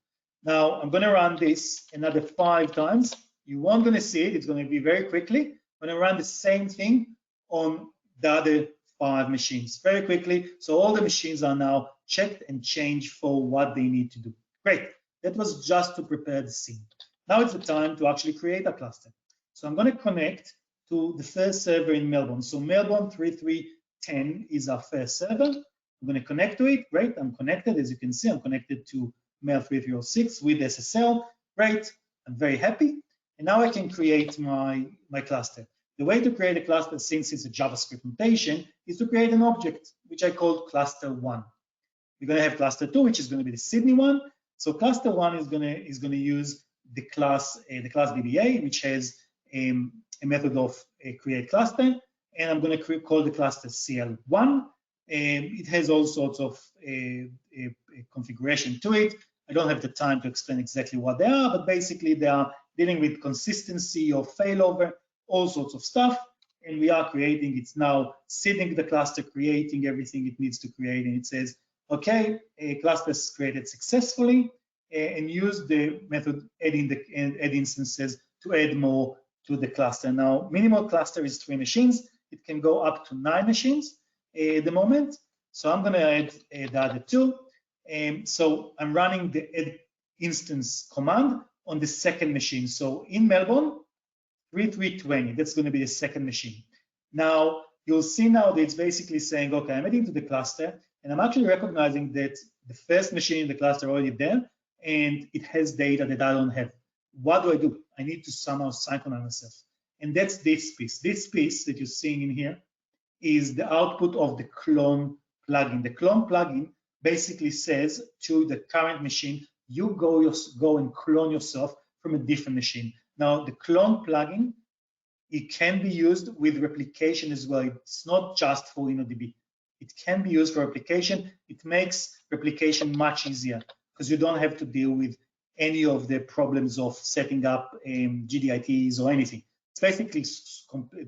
Now I'm going to run this another 5 times. You won't going to see it. It's going to be very quickly. I'm going to run the same thing on the other 5 machines very quickly. So all the machines are now checked and changed for what they need to do. Great. That was just to prepare the scene. Now it's the time to actually create a cluster. So I'm going to connect to the first server in Melbourne. So Melbourne 3310 is our first server. I'm going to connect to it. Great. I'm connected. As you can see, I'm connected to Mail 3306 with SSL. Great. I'm very happy. And now I can create my cluster. The way to create a cluster, since it's a JavaScript notation, is to create an object, which I call cluster 1. We're going to have cluster 2, which is going to be the Sydney one. So cluster 1 is going to use the class BBA, which has a method of create cluster, and I'm going to call the cluster CL1. It has all sorts of configuration to it. I don't have the time to explain exactly what they are, but basically they are dealing with consistency or failover, all sorts of stuff. And we are creating, it's now seeding the cluster, creating everything it needs to create. And it says, okay, a cluster is created successfully, and use the method add instances to add more to the cluster. Now, minimal cluster is 3 machines. It can go up to 9 machines at the moment. So I'm going to add the other 2. So I'm running the add instance command on the second machine. So in Melbourne, 3320, that's going to be the second machine. Now, you'll see now that it's basically saying, okay, I'm adding to the cluster, and I'm actually recognizing that the first machine in the cluster already there, and it has data that I don't have. What do? I need to somehow synchronize myself. And that's this piece. This piece that you're seeing in here is the output of the clone plugin. The clone plugin basically says to the current machine, you go and clone yourself from a different machine. Now, the clone plugin, it can be used with replication as well. It's not just for InnoDB. It can be used for replication. It makes replication much easier because you don't have to deal with any of the problems of setting up GDITs or anything. It's basically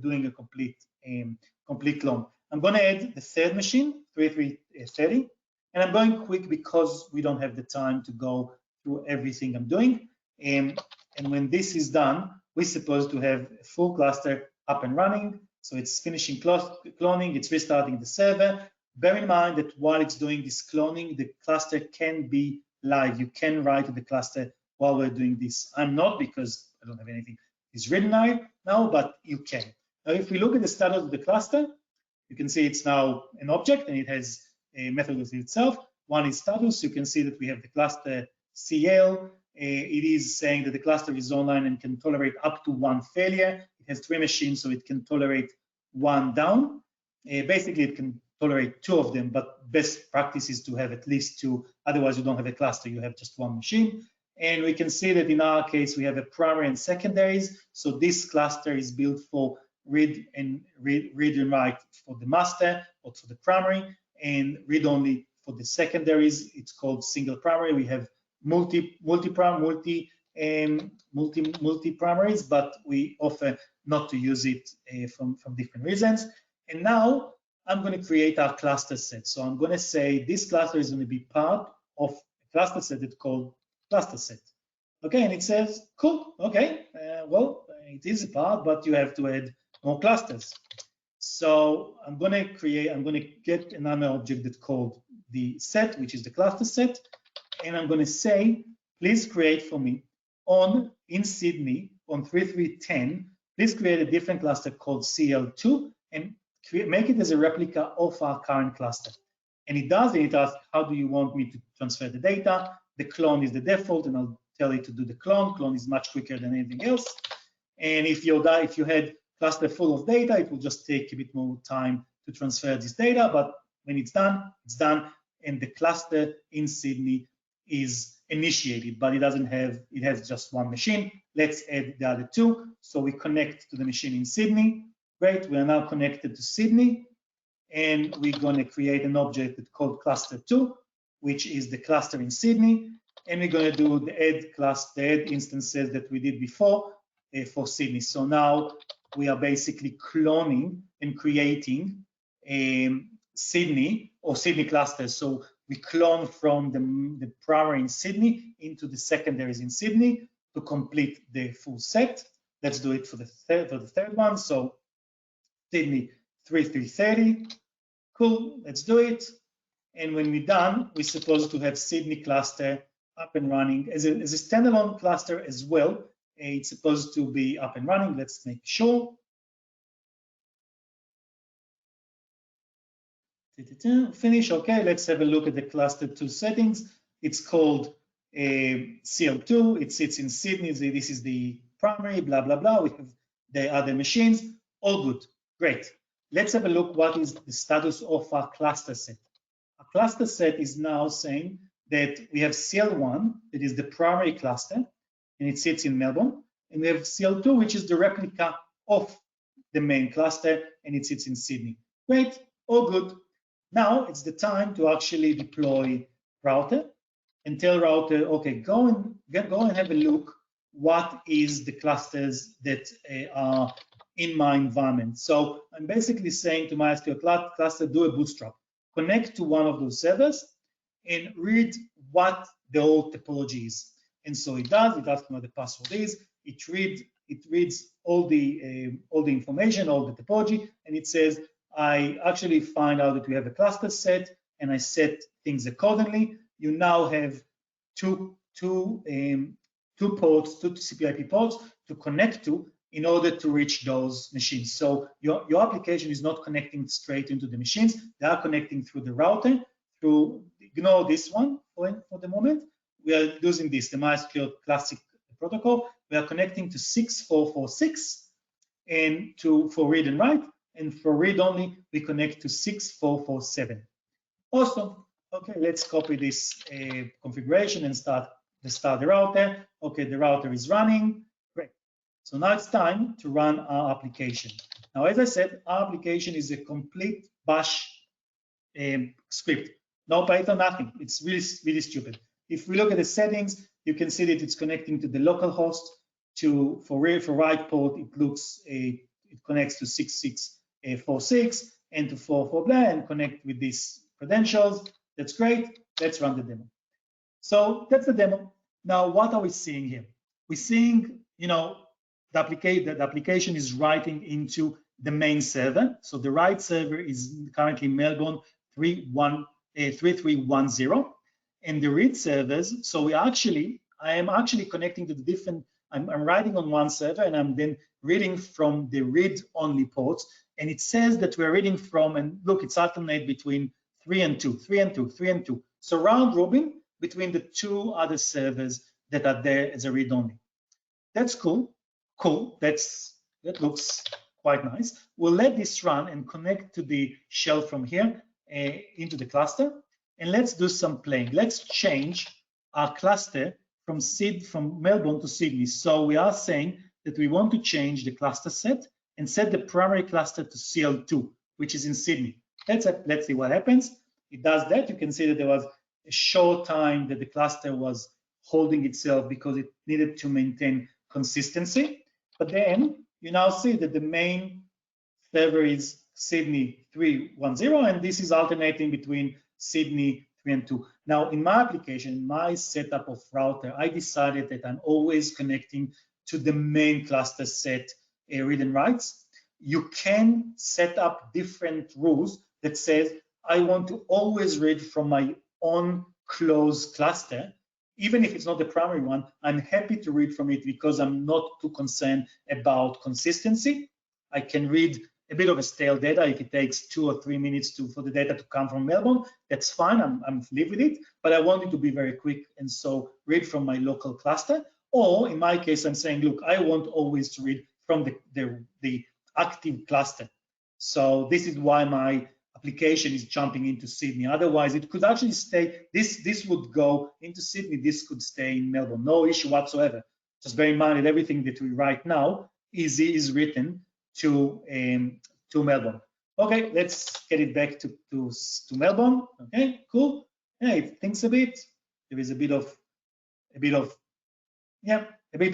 doing a complete clone. I'm going to add the third machine, 3330, and I'm going quick because we don't have the time to go through everything I'm doing. And when this is done, we're supposed to have a full cluster up and running. So it's finishing cloning, it's restarting the server. Bear in mind that while it's doing this cloning, the cluster can be live. You can write to the cluster while we're doing this. I'm not, because I don't have anything is written now, but you can. Now, if we look at the status of the cluster, you can see it's now an object and it has a method within itself. One is status. You can see that we have the cluster CL. It is saying that the cluster is online and can tolerate up to 1 failure. It has 3 machines, so it can tolerate 1 down. Basically, it can tolerate 2 of them, but best practice is to have at least 2. Otherwise, you don't have a cluster, you have just 1 machine. And we can see that in our case, we have a primary and secondaries. So this cluster is built for read and write for the master or for the primary, and read only for the secondaries. It's called single primary. We have multi primaries, but we offer not to use it from different reasons. And now I'm going to create our cluster set. So I'm going to say this cluster is going to be part of a cluster set that's called cluster set. Okay, and it says, cool, okay, well, it is a part, but you have to add more clusters. So I'm going to get another object that's called the set, which is the cluster set. And I'm going to say, please create for me in Sydney on 3310, please create a different cluster called CL2 and make it as a replica of our current cluster. And it does, and it asks, how do you want me to transfer the data? The clone is the default, and I'll tell it to do the clone. Clone is much quicker than anything else. And if you had cluster full of data, it will just take a bit more time to transfer this data. But when it's done, and the cluster in Sydney is initiated, but it has just 1 machine. Let's add the other 2. So we connect to the machine in Sydney. Great, we are now connected to Sydney, and we're going to create an object that's called cluster2, which is the cluster in Sydney, and we're going to do the add instances that we did before for Sydney. So now we are basically cloning and creating Sydney clusters. So we clone from the primary in Sydney into the secondaries in Sydney to complete the full set. Let's do it for the third one. So Sydney 3330. Cool, let's do it. And when we're done, we're supposed to have Sydney cluster up and running as a standalone cluster as well. It's supposed to be up and running. Let's make sure. Finish. Okay, let's have a look at the cluster 2 settings. It's called CL2. It sits in Sydney. This is the primary, blah, blah, blah. We have the other machines. All good. Great. Let's have a look what is the status of our cluster set. Our cluster set is now saying that we have CL1, that is the primary cluster, and it sits in Melbourne. And we have CL2, which is the replica of the main cluster, and it sits in Sydney. Great, all good. Now it's the time to actually deploy router and tell router, okay, go and have a look what is the clusters that are in my environment. So I'm basically saying to MySQL cluster, do a bootstrap, connect to one of those servers and read what the old topology is. And so it does. It asks what the password is. It reads all the information, all the topology, and it says, I actually find out that we have a cluster set, and I set things accordingly. You now have two ports, 2 TCP/IP ports to connect to in order to reach those machines. So your application is not connecting straight into the machines. They are connecting through the router, ignore this one for the moment. We are using this, the MySQL Classic protocol. We are connecting to 6446 and for read and write. And for read only, we connect to 6447. Awesome. Okay, let's copy this configuration and start the router. Okay, the router is running. Great. So now it's time to run our application. Now, as I said, our application is a complete bash script. No Python, nothing. It's really, really stupid. If we look at the settings, you can see that it's connecting to the local host. For write port, it connects to 6646, N244 blah, and connect with these credentials. That's great. Let's run the demo. So that's the demo. Now, what are we seeing here? We're seeing, the application is writing into the main server. So the write server is currently Melbourne 3310, and the read servers. So I am actually connecting to the different. I'm writing on one server, and I'm then reading from the read-only ports. And it says that we're reading from, and look, it's alternate between 3 and 2, 3 and 2, 3 and 2. So round robin between the two other servers that are there as a read-only. That's cool. Cool. That looks quite nice. We'll let this run and connect to the shell from here into the cluster. And let's do some playing. Let's change our cluster from Melbourne to Sydney. So we are saying that we want to change the cluster set and set the primary cluster to CL2, which is in Sydney. Let's see what happens. It does that. You can see that there was a short time that the cluster was holding itself because it needed to maintain consistency. But then you now see that the main server is Sydney 310, and this is alternating between Sydney 3 and 2. Now, in my application, my setup of router, I decided that I'm always connecting to the main cluster set read and writes. You can set up different rules that says, I want to always read from my own closed cluster. Even if it's not the primary one, I'm happy to read from it because I'm not too concerned about consistency. I can read a bit of a stale data. If it takes 2 or 3 minutes for the data to come from Melbourne, that's fine. I'm live with it. But I want it to be very quick, and so read from my local cluster. Or in my case, I'm saying, look, I want always to read from the active cluster. So this is why my application is jumping into Sydney. Otherwise, it could actually stay. This would go into Sydney. This could stay in Melbourne. No issue whatsoever. Just bear in mind that everything that we write now is written to Melbourne. Okay, let's get it back to Melbourne. Okay, cool. Yeah, it thinks a bit. There is a bit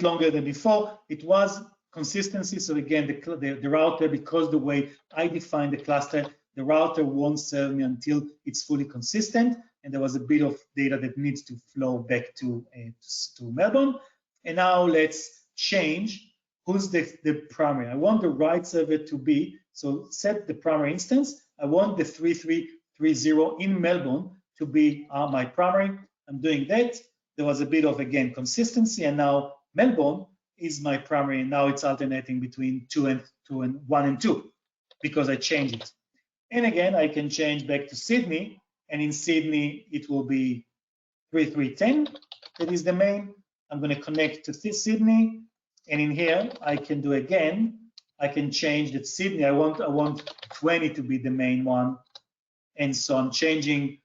longer than before. It was consistency. So again, the router, because the way I define the cluster, the router won't serve me until it's fully consistent. And there was a bit of data that needs to flow back to Melbourne. And now let's change who's the primary. I want the write server to be, so set the primary instance. I want the 3330 in Melbourne to be my primary. I'm doing that. There was a bit of, again, consistency, and now Melbourne is my primary, and now it's alternating between 1 and 2 because I changed it. And again, I can change back to Sydney, and in Sydney, it will be 3310. That is the main. I'm going to connect to this Sydney, and in here, I can do again. I can change that Sydney. I want 20 to be the main one, and so I'm changing.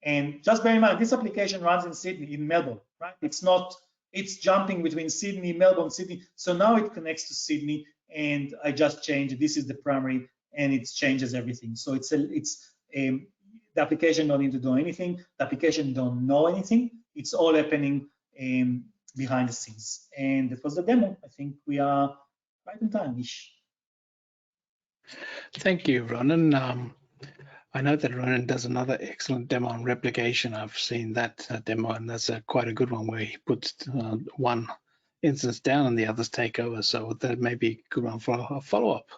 And just bear in mind, this application runs in Sydney, in Melbourne, right? It's jumping between Sydney, Melbourne, Sydney. So now it connects to Sydney, and I just changed. This is the primary, and it changes everything. So the application don't need to do anything. The application don't know anything. It's all happening behind the scenes. And that was the demo. I think we are right in time-ish. Thank you, Ronen. I know that Ronen does another excellent demo on replication. I've seen that demo, and that's quite a good one where he puts one instance down and the others take over. So that may be a good one for a follow-up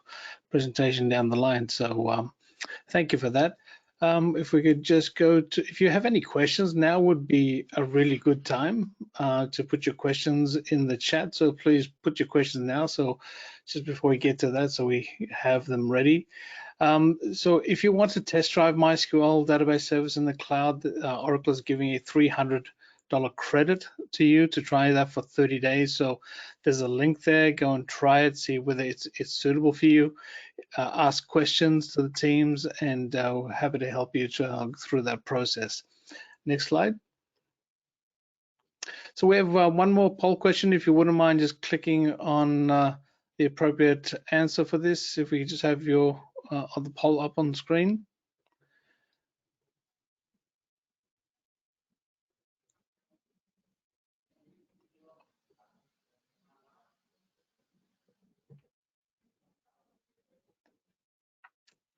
presentation down the line. So thank you for that. If we could just go to, if you have any questions, now would be a really good time to put your questions in the chat. So please put your questions now. So just before we get to that, so we have them ready. So if you want to test drive MySQL database service in the cloud, Oracle is giving a $300 credit to you to try that for 30 days. So there's a link there. Go and try it, see whether it's suitable for you. Ask questions to the teams, and we're happy to help you through that process. Next slide. So we have one more poll question. If you wouldn't mind just clicking on the appropriate answer for this, if we could just have your the poll up on the screen.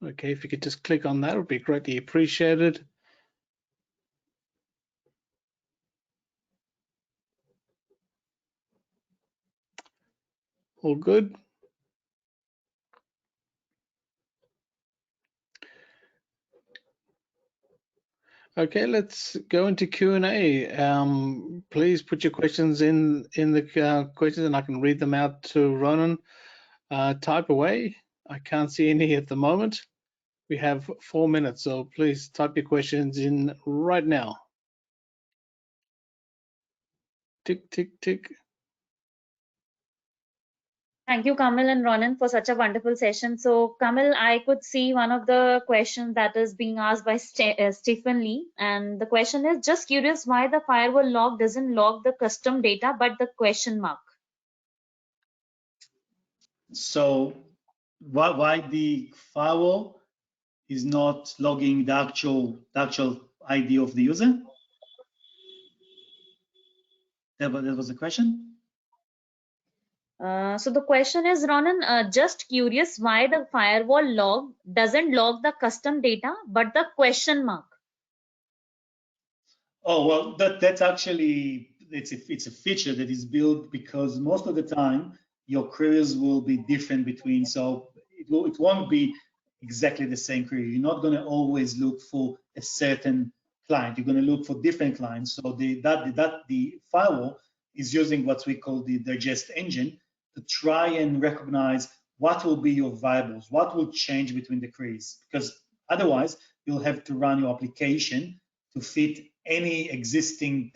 Okay, if you could just click on that, it would be greatly appreciated. All good. Okay, let's go into Q&A. Please put your questions in the questions, and I can read them out to Ronen. Type away. I can't see any at the moment. We have 4 minutes, so please type your questions in right now. Tick, tick, tick. Thank you, Kamil and Ronen, for such a wonderful session. So, Kamil, I could see one of the questions that is being asked by Stephen Lee. And the question is, just curious why the firewall log doesn't log the custom data, but the question mark. So why the firewall is not logging the actual ID of the user? That was the question? So the question is, Ronen, just curious why the firewall log doesn't log the custom data, but the question mark. Oh, well, that's actually, it's a feature that is built because most of the time your queries will be different between, so it won't be exactly the same query. You're not going to always look for a certain client. You're going to look for different clients. So the firewall is using what we call the digest engine to try and recognize what will be your variables, what will change between the queries, because otherwise you'll have to run your application to fit any existing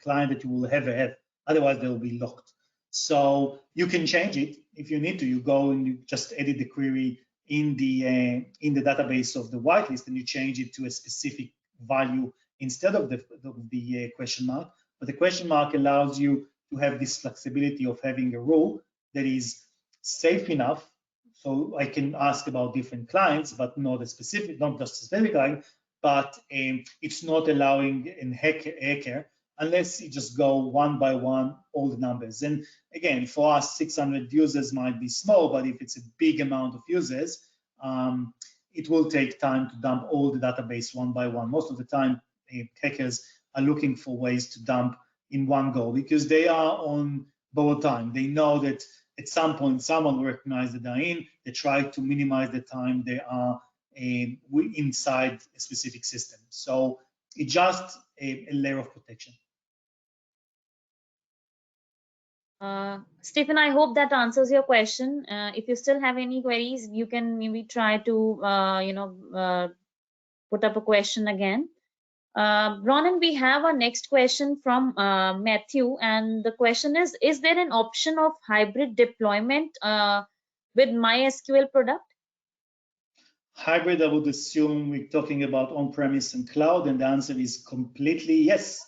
client that you will ever have. Otherwise, they'll be locked. So you can change it if you need to. You go and you just edit the query in the database of the whitelist, and you change it to a specific value instead of the question mark. But the question mark allows you to have this flexibility of having a rule that is safe enough. So I can ask about different clients, but not just a specific client, but it's not allowing a hacker unless you just go one by one all the numbers. And again, for us, 600 users might be small, but if it's a big amount of users, it will take time to dump all the database one by one. Most of the time, hackers are looking for ways to dump in one go because they are on borrowed time. They know that at some point someone will recognize that they're in. They try to minimize the time they are inside a specific system. So it's just a layer of protection. Stephen, I hope that answers your question. If you still have any queries, you can maybe try to, put up a question again. Ronen, we have our next question from Matthew, and the question is there an option of hybrid deployment with MySQL product? Hybrid, I would assume we're talking about on-premise and cloud, and the answer is completely yes.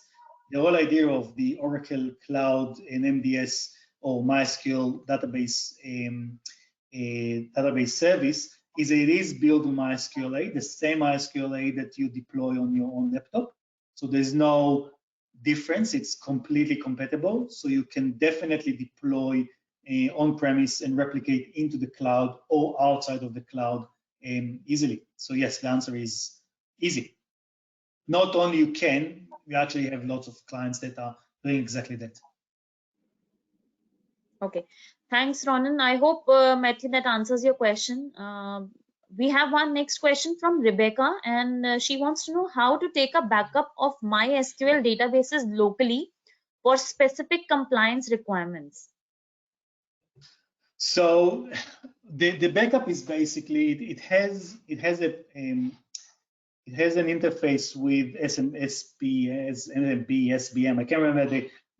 The whole idea of the Oracle Cloud and MDS or MySQL database service is it is built on MySQL, the same MySQL that you deploy on your own laptop. So there's no difference. It's completely compatible. So you can definitely deploy on-premise and replicate into the cloud or outside of the cloud easily. So yes, the answer is easy. Not only you can, we actually have lots of clients that are doing exactly that. Okay, thanks, Ronen. I hope, Matthew, that answers your question. We have one next question from Rebecca, and she wants to know how to take a backup of MySQL databases locally for specific compliance requirements. So the backup is basically it has an interface with SPS, NMB, SBM. I can't remember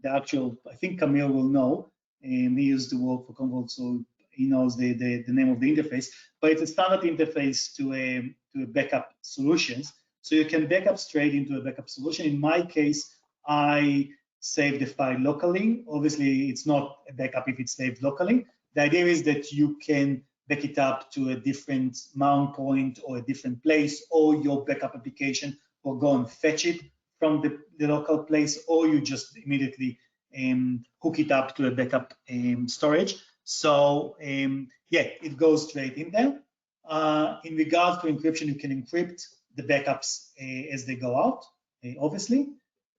the actual. I think Kamil will know. He used to work for Commvault, so he knows the name of the interface. But it's a standard interface to a backup solutions. So you can backup straight into a backup solution. In my case, I save the file locally. Obviously, it's not a backup if it's saved locally. The idea is that you can back it up to a different mount point or a different place, or your backup application will go and fetch it from the local place, or you just immediately hook it up to a backup storage. So yeah, it goes straight in there. in regards to encryption, you can encrypt the backups as they go out, obviously.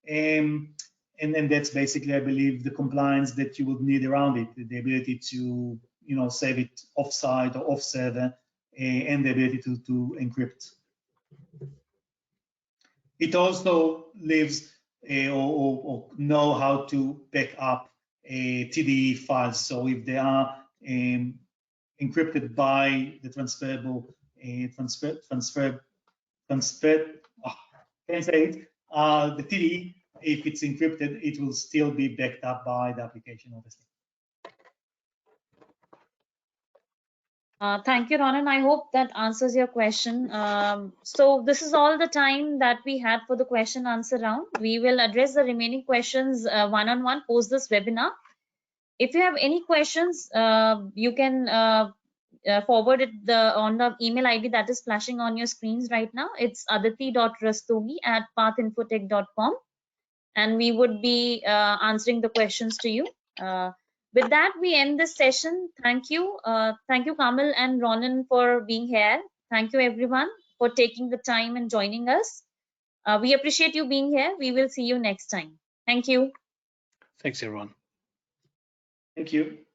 And then that's basically, I believe, the compliance that you would need around it, the ability to, save it offsite or off server, and the ability to encrypt. It also leaves or know how to back up TDE files. So if they are encrypted by the transferable can't say it, the TDE, if it's encrypted, it will still be backed up by the application, obviously. Thank you, Ronen. I hope that answers your question. So this is all the time that we had for the question answer round. We will address the remaining questions one-on-one post this webinar. If you have any questions, you can forward it on the email ID that is flashing on your screens right now. It's aditi.rastogi@pathinfotech.com, and we would be answering the questions to you. With that, we end this session. Thank you. Thank you, Kamil and Ronen, for being here. Thank you, everyone, for taking the time and joining us. We appreciate you being here. We will see you next time. Thank you. Thanks, everyone. Thank you.